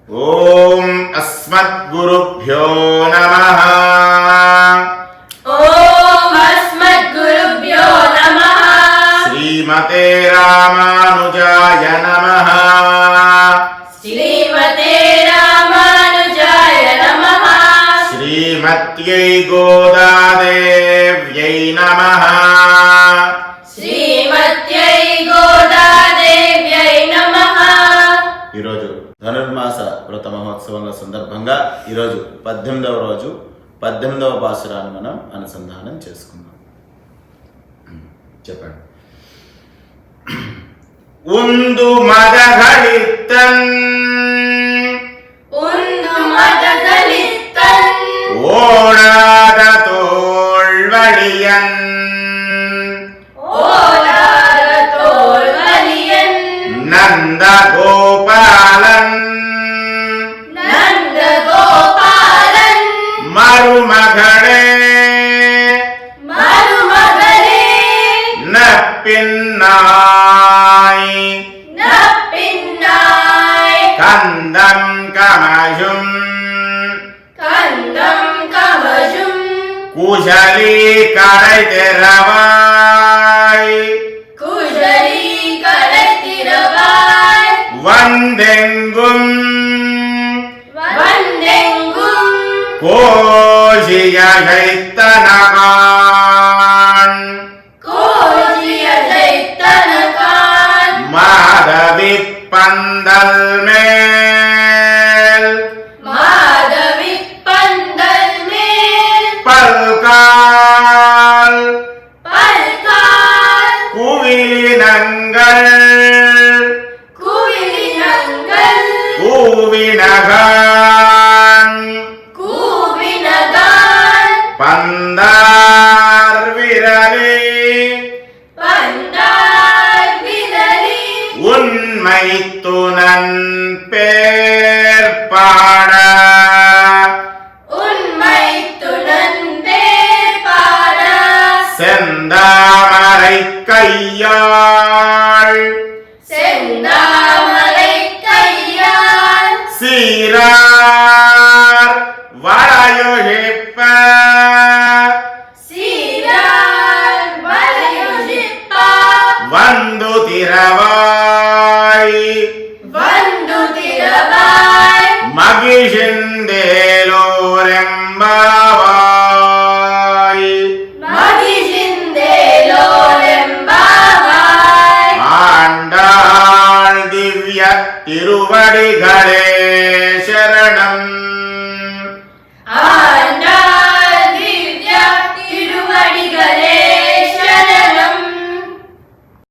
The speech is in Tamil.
ஓம் அஸ்மத்குருப்யோ நமஹ. ஓம் அஸ்மத்குருப்யோ நமஹ. ஸ்ரீமதே ராமானுஜாய நமஹ. ஸ்ரீமதே ராமானுஜாய நமஹ. ஸ்ரீமத்யை கோதாதேவ்யை நமஹ. శ్రీమత్యై గోదాదేవ్యై నమః. ఈరోజు ధనుర్మాస వ్రత మహోత్సవంలో సందర్భంగా ఈరోజు 18వ రోజు 18వ పాసురాన్ని మనం అనుసంధానం చేసుకుందాం. చెప్పండి. உந்து மதகளித்தன் ஓடாத தோள்வழியன் நந்த கோபாலன் மருமகளே நப்பின்னாய் கந்தம் கமஜும் குஷலி கடை திறவாய் வந்தெங்கும் கோஷியகைத்தனகான் மாதவி பந்தல் மேல் பல்கால் குவிலினங்கள் கூவினகான் பந்தார் விரலி உண்மை துணன் பேர் பாட செந்தாமரை கையாள் சீரார் வளையொழிப்ப வந்து திரவாய் மகிழ்ந்தேலோரெம்பாவாய் ஆண்டாள் திவ்ய திருவடிகளே